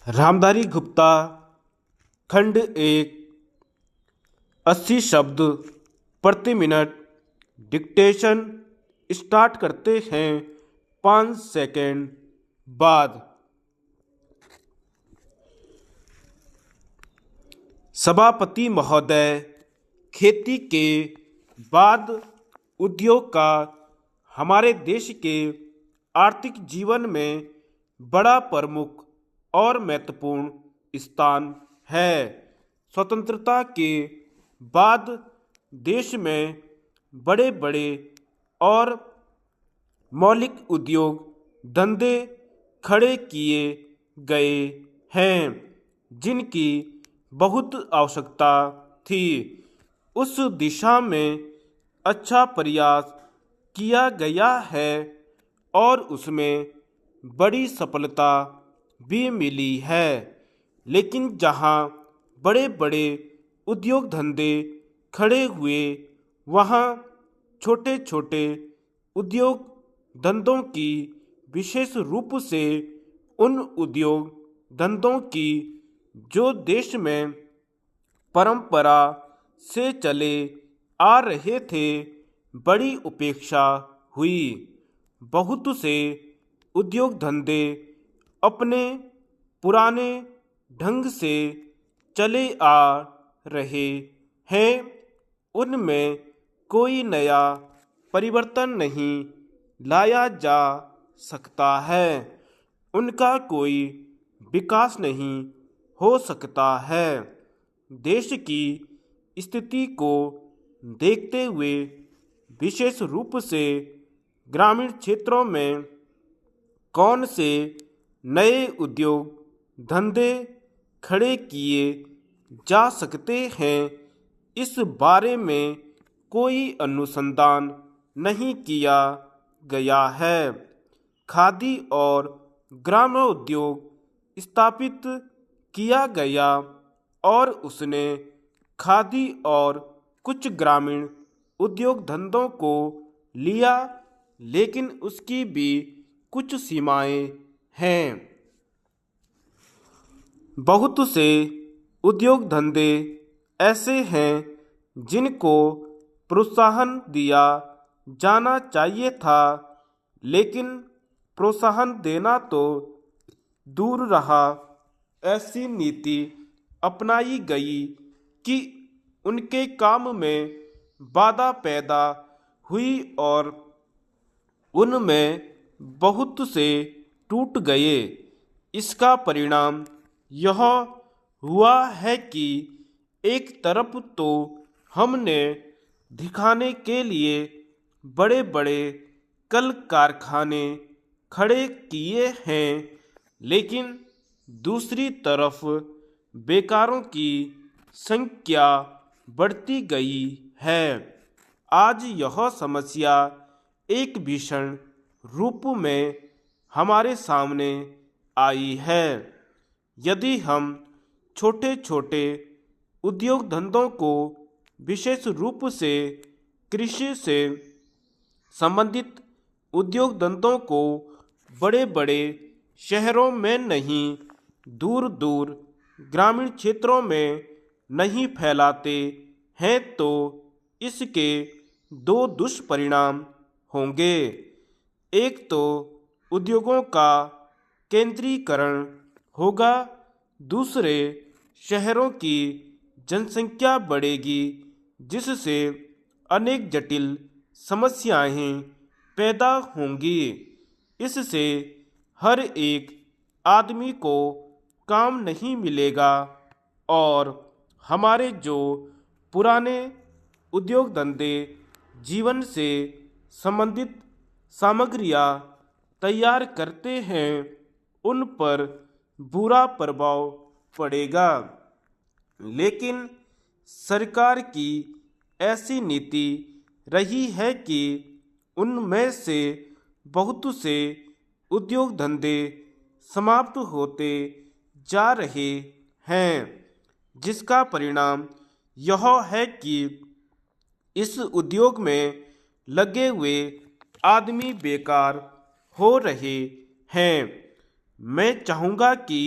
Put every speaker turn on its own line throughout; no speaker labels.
रामधारी गुप्ता खंड 1। 80 शब्द प्रति मिनट। डिक्टेशन स्टार्ट करते हैं 5 सेकंड बाद। सभापति महोदय, खेती के बाद उद्योग का हमारे देश के आर्थिक जीवन में बड़ा प्रमुख और महत्वपूर्ण स्थान है। स्वतंत्रता के बाद देश में बड़े बड़े और मौलिक उद्योग धंधे खड़े किए गए हैं जिनकी बहुत आवश्यकता थी। उस दिशा में अच्छा प्रयास किया गया है और उसमें बड़ी सफलता भी मिली है। लेकिन जहां बड़े बड़े उद्योग धंधे खड़े हुए, वहां छोटे छोटे उद्योग धंधों की, विशेष रूप से उन उद्योग धंधों की जो देश में परंपरा से चले आ रहे थे, बड़ी उपेक्षा हुई। बहुत से उद्योग धंधे अपने पुराने ढंग से चले आ रहे हैं, उनमें कोई नया परिवर्तन नहीं लाया जा सकता है, उनका कोई विकास नहीं हो सकता है। देश की स्थिति को देखते हुए विशेष रूप से ग्रामीण क्षेत्रों में कौन से नए उद्योग धंधे खड़े किए जा सकते हैं, इस बारे में कोई अनुसंधान नहीं किया गया है। खादी और ग्रामोद्योग स्थापित किया गया और उसने खादी और कुछ ग्रामीण उद्योग धंधों को लिया, लेकिन उसकी भी कुछ सीमाएं हैं। बहुत से उद्योग धंधे ऐसे हैं जिनको प्रोत्साहन दिया जाना चाहिए था, लेकिन प्रोत्साहन देना तो दूर रहा, ऐसी नीति अपनाई गई कि उनके काम में बाधा पैदा हुई और उनमें बहुत से टूट गए। इसका परिणाम यह हुआ है कि एक तरफ तो हमने दिखाने के लिए बड़े बड़े कल कारखाने खड़े किए हैं, लेकिन दूसरी तरफ बेकारों की संख्या बढ़ती गई है। आज यह समस्या एक भीषण रूप में हमारे सामने आई है। यदि हम छोटे छोटे उद्योग धंधों को, विशेष रूप से कृषि से संबंधित उद्योग धंधों को बड़े बड़े शहरों में नहीं, दूर दूर ग्रामीण क्षेत्रों में नहीं फैलाते हैं, तो इसके दो दुष्परिणाम होंगे। एक तो उद्योगों का केंद्रीकरण होगा, दूसरे शहरों की जनसंख्या बढ़ेगी, जिससे अनेक जटिल समस्याएं पैदा होंगी। इससे हर एक आदमी को काम नहीं मिलेगा और हमारे जो पुराने उद्योग धंधे जीवन से संबंधित सामग्रियां तैयार करते हैं, उन पर बुरा प्रभाव पड़ेगा। लेकिन सरकार की ऐसी नीति रही है कि उनमें से बहुत से उद्योग धंधे समाप्त होते जा रहे हैं, जिसका परिणाम यह है कि इस उद्योग में लगे हुए आदमी बेकार हो रहे हैं। मैं चाहूँगा कि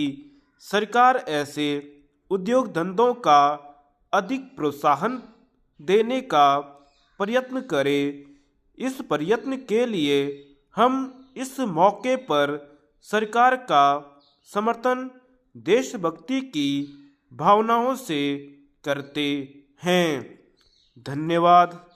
सरकार ऐसे उद्योग धंधों का अधिक प्रोत्साहन देने का प्रयत्न करे। इस प्रयत्न के लिए हम इस मौके पर सरकार का समर्थन देशभक्ति की भावनाओं से करते हैं। धन्यवाद।